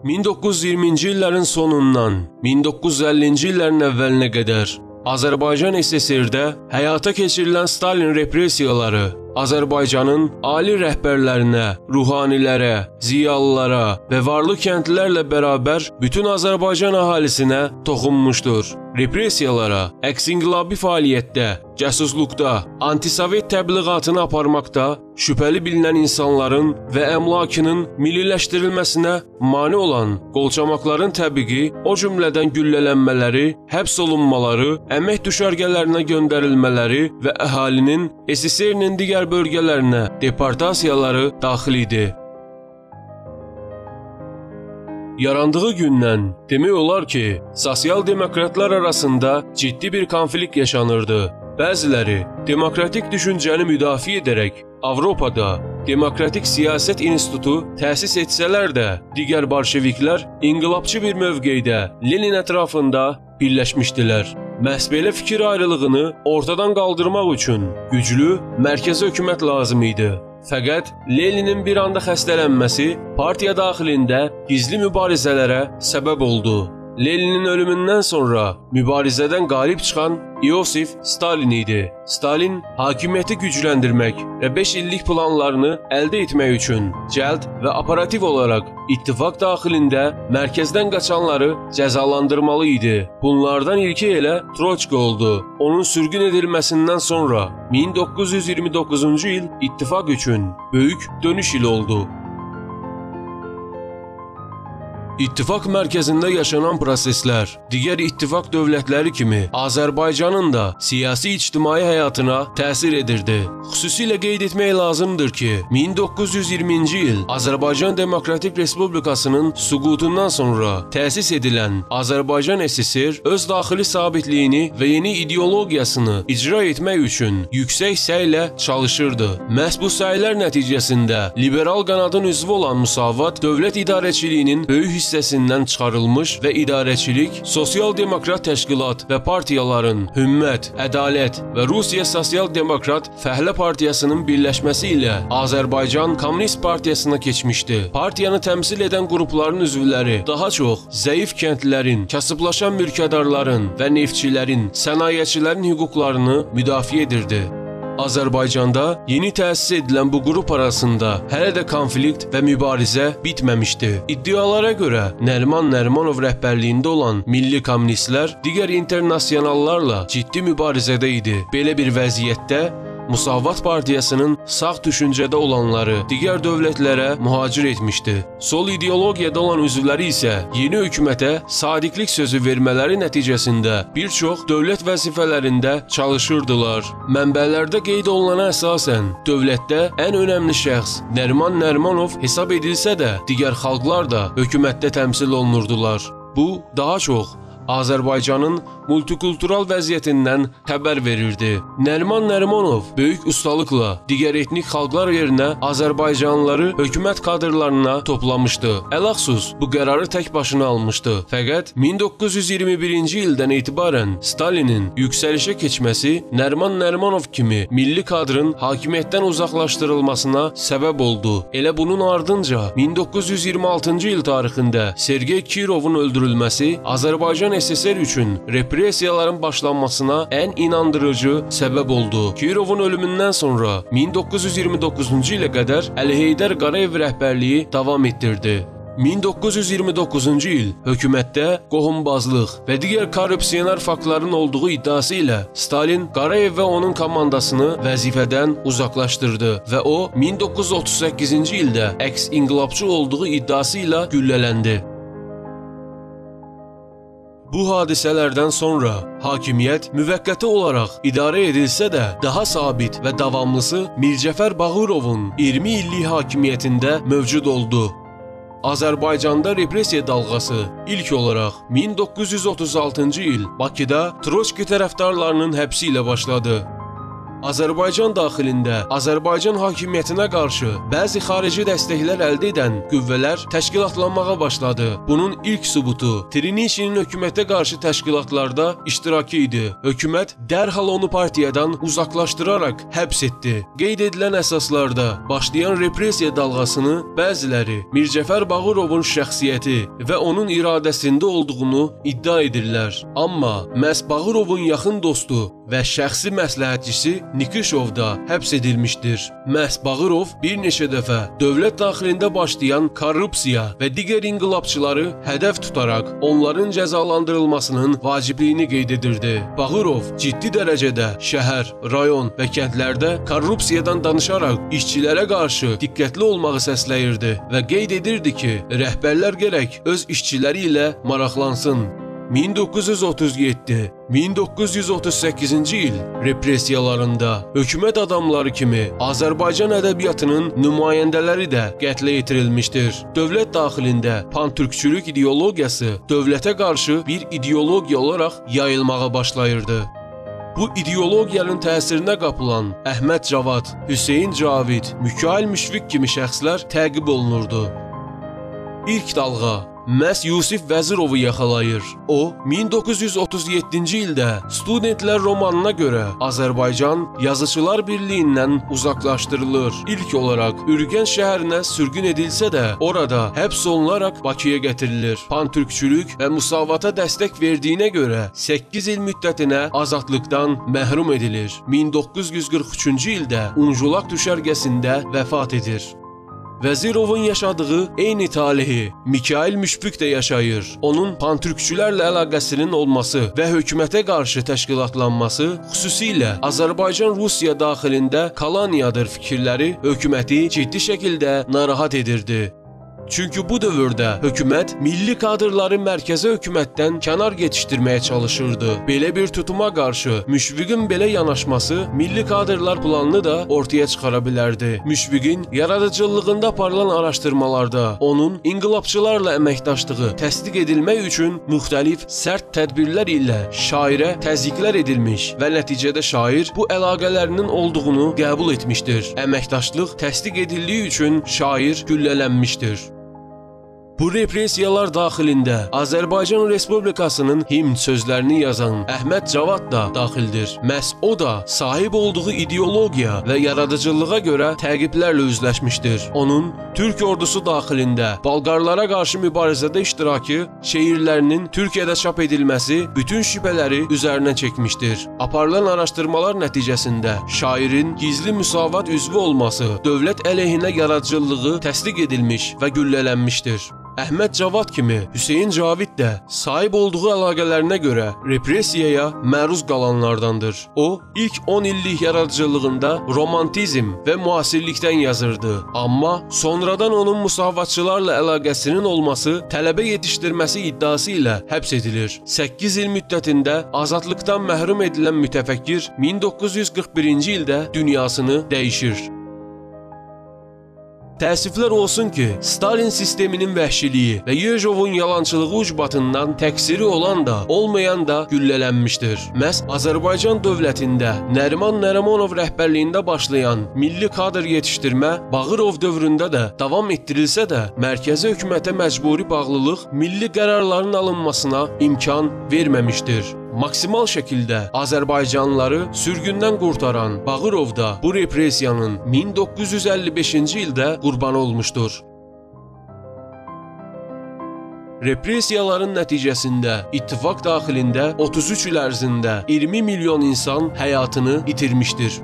1920-ci illərin sonundan 1950-ci illərin əvvəlinə qədər Azərbaycan SSR-də həyata keçirilən Stalin repressiyaları Azərbaycanın ali rəhbərlərinə, ruhanilərə, ziyalılara və varlı kəndlilərlə bərabər bütün Azərbaycan əhalisinə toxunmuşdur. Repressiyalara, əks-inqilabi fəaliyyətdə, cəsusluqda, antisovet təbliğatını aparmaqda şübhəli bilinən insanların və əmlakının milliləşdirilməsinə mane olan qolçamaqların təbiqi, o cümlədən güllələnmələri, həbs olunmaları, əmək düşərgələrinə göndərilmələri və əhalinin SSR-nin digər bölgələrinə deportasiyaları daxil idi. Yarandığı gündən demək olar ki, sosial-demokratlar arasında ciddi bir konflikt yaşanırdı. Bəziləri demokratik düşüncəni müdafiə edərək Avropada Demokratik Siyasət İnstitutu təsis etsələr də, digər bolşeviklər inqilabçı bir mövqeydə Lenin ətrafında birləşmişdilər. Məhz belə fikir ayrılığını ortadan qaldırmaq üçün güclü mərkəzi hökumət lazım idi. Fəqət Leninin bir anda xəstələnməsi partiya daxilində gizli mübarizələrə səbəb oldu. Leninin ölümündən sonra mübarizədən qalib çıxan İosif Stalin idi. Stalin hakimiyyəti gücləndirmək və 5 illik planlarını əldə etmək üçün cəld və operativ olaraq ittifaq daxilində mərkəzdən qaçanları cəzalandırmalı idi. Bunlardan ilki elə Troçka oldu. Onun sürgün edilməsindən sonra 1929-cu il ittifaq üçün böyük dönüş ili oldu. İttifaq mərkəzində yaşanan proseslər digər ittifaq dövlətləri kimi Azərbaycanın da siyasi-ictimai həyatına təsir edirdi. Xüsusilə qeyd etmək lazımdır ki, 1920-ci il Azərbaycan Demokratik Respublikasının süqutundan sonra təsis edilən Azərbaycan SSR öz daxili sabitliyini və yeni ideologiyasını icra etmək üçün yüksək səylə çalışırdı. Məhz bu səylər nəticəsində liberal qanadın üzvü olan Müsavat dövlət idarəçiliyinin böyük hissəsindən çıxarılmış və idarəçilik, sosial-demokrat təşkilat və partiyaların Hümmət, Ədalət və Rusiya Sosial-Demokrat Fəhlə Partiyasının birləşməsi ilə Azərbaycan Kommunist Partiyasına keçmişdi. Partiyanı təmsil edən qrupların üzvləri daha çox zəif kəndlilərin, kasıblaşan mülkədarların və neftçilərin, sənayəçilərin hüquqlarını müdafiə edirdi. Azərbaycanda yeni təsis edilən bu qrup arasında hələ də konflikt və mübarizə bitməmişdi. İddialara görə Nəriman Nərimanov rəhbərliyində olan milli kommunistlər digər internasionallarla ciddi mübarizədə idi. Belə bir vəziyyətdə Müsavat Partiyasının sağ düşüncədə olanları digər dövlətlərə mühacir etmişdi. Sol ideologiyada olan üzvləri isə yeni hökumətə sadiqlik sözü vermələri nəticəsində bir çox dövlət vəzifələrində çalışırdılar. Mənbələrdə qeyd olunana əsasən dövlətdə ən önəmli şəxs Nəriman Nərimanov hesab edilsə də, digər xalqlar da hökumətdə təmsil olunurdular. Bu, daha çox Azərbaycanın multikultural vəziyyətindən xəbər verirdi. Nəriman Nərimanov böyük ustalıqla digər etnik xalqlar yerinə Azərbaycanlıları hökumət kadrlarına toplamışdı. Ələxsus bu qərarı tək başına almışdı. Fəqət 1921-ci ildən etibarən Stalinin yüksəlişə keçməsi Nəriman Nərimanov kimi milli kadrın hakimiyyətdən uzaqlaşdırılmasına səbəb oldu. Elə bunun ardınca 1926-cı il tarixində Sergey Kirovun öldürülməsi Azərbaycan SSR üçün repressiyaların başlanmasına ən inandırıcı səbəb oldu. Kirovun ölümündən sonra 1929-cu ilə qədər Əli Heydər Qarayev rəhbərliyi davam etdirdi. 1929-cu il hökumətdə qohumbazlıq və digər korrupsioner faktların olduğu iddiası ilə Stalin Qarayev və onun komandasını vəzifədən uzaqlaşdırdı və o 1938-ci ildə əks-inqilabçı olduğu iddiası ilə güllələndi. Bu hadisələrdən sonra hakimiyyət müvəqqəti olaraq idarə edilsə də, daha sabit və davamlısı Mircəfər Bağırovun 20 illik hakimiyyətində mövcud oldu. Azərbaycanda repressiya dalğası ilk olaraq 1936-cı il Bakıda Troçki tərəfdarlarının həbsi ilə başladı. Azərbaycan daxilində Azərbaycan hakimiyyətinə qarşı bəzi xarici dəstəklər əldə edən qüvvələr təşkilatlanmağa başladı. Bunun ilk sübutu Trinişinin hökumətə qarşı təşkilatlarda iştirakı idi. Hökumət dərhal onu partiyadan uzaqlaşdıraraq həbs etdi. Qeyd edilən əsaslarda başlayan repressiya dalğasını bəziləri Mircəfər Bağırovun şəxsiyyəti və onun iradəsində olduğunu iddia edirlər. Amma məhz Bağırovun yaxın dostu və şəxsi məsləhətçisi Nikişov da həbs edilmişdir. Məhz Bağırov bir neçə dəfə dövlət daxilində başlayan korrupsiya və digər inqilabçıları hədəf tutaraq onların cəzalandırılmasının vacibliyini qeyd edirdi. Bağırov ciddi dərəcədə şəhər, rayon və kəndlərdə korrupsiyadan danışaraq işçilərə qarşı diqqətli olmağı səsləyirdi və qeyd edirdi ki, rəhbərlər gərək öz işçiləri ilə maraqlansın. 1937-1938-ci il repressiyalarında hökumət adamları kimi Azərbaycan ədəbiyyatının nümayəndələri də qətlə yetirilmişdir. Dövlət daxilində pantürkçülük ideologiyası dövlətə qarşı bir ideologiya olaraq yayılmağa başlayırdı. Bu ideologiyanın təsirinə qapılan Əhməd Cavad, Hüseyn Cavid, Mikail Müşfiq kimi şəxslər təqib olunurdu. İlk dalğa məhz Yusif Vəzirovu yaxalayır. O, 1937-ci ildə Studentlər romanına görə Azərbaycan Yazıçılar Birliyindən uzaqlaşdırılır. İlk olaraq Ürgənc şəhərinə sürgün edilsə də, orada həbs olunaraq Bakıya gətirilir. Pantürkçülük və müsavata dəstək verdiyinə görə 8 il müddətinə azadlıqdan məhrum edilir. 1943-cü ildə Unjulaq düşərgəsində vəfat edir. Vəzirovun yaşadığı eyni talehi Mikail Müşfiq də yaşayır. Onun pantürkçülərlə əlaqəsinin olması və hökumətə qarşı təşkilatlanması, xüsusilə Azərbaycan-Rusiya daxilində koloniyadır fikirləri hökuməti ciddi şəkildə narahat edirdi. Çünki bu dövrdə hökumət milli kadrları mərkəzi hökumətdən kənar yetişdirməyə çalışırdı. Belə bir tutuma qarşı Müşfiqin belə yanaşması milli kadrlar planını da ortaya çıxara bilərdi. Müşfiqin yaradıcılığında aparılan araşdırmalarda onun inqilabçılarla əməkdaşlığı təsdiq edilmək üçün müxtəlif sərt tədbirlər ilə şairə təzyiqlər edilmiş və nəticədə şair bu əlaqələrinin olduğunu qəbul etmişdir. Əməkdaşlıq təsdiq edildiyi üçün şair güllələnmişdir. Bu repressiyalar daxilində Azərbaycan Respublikasının himn sözlərini yazan Əhməd Cavad da daxildir. Məhz o da sahib olduğu ideologiya və yaradıcılığa görə təqiblərlə üzləşmişdir. Onun Türk ordusu daxilində Balqarlara qarşı mübarizədə iştirakı, şeirlərinin Türkiyədə çap edilməsi bütün şübhələri üzərinə çəkmişdir. Aparılan araşdırmalar nəticəsində şairin gizli müsavat üzvü olması dövlət əleyhinə yaradıcılığı təsdiq edilmiş və güllələnmişdir. Əhməd Cavad kimi Hüseyn Cavid də sahib olduğu əlaqələrinə görə repressiyaya məruz qalanlardandır. O, ilk 10 illik yaradıcılığında romantizm və müasirlikdən yazırdı. Amma sonradan onun müsavatçılarla əlaqəsinin olması tələbə yetişdirməsi iddiası ilə həbs edilir. 8 il müddətində azadlıqdan məhrum edilən mütəfəkkir 1941-ci ildə dünyasını dəyişir. Təəssüflər olsun ki, Stalin sisteminin vəhşiliyi və Yejovun yalançılığı ucbatından təqsiri olan da, olmayan da güllələnmişdir. Məhz Azərbaycan dövlətində Nəriman Nərimanov rəhbərliyində başlayan milli kadr yetişdirmə Bağırov dövründə də davam etdirilsə də, mərkəzi hökumətə məcburi bağlılıq milli qərarların alınmasına imkan verməmişdir. Maksimal şəkildə Azərbaycanlıları sürgündən qurtaran Bağırov da bu repressiyanın 1955-ci ildə qurbanı olmuşdur. Repressiyaların nəticəsində ittifaq daxilində 33 il ərzində 20 milyon insan həyatını itirmişdir.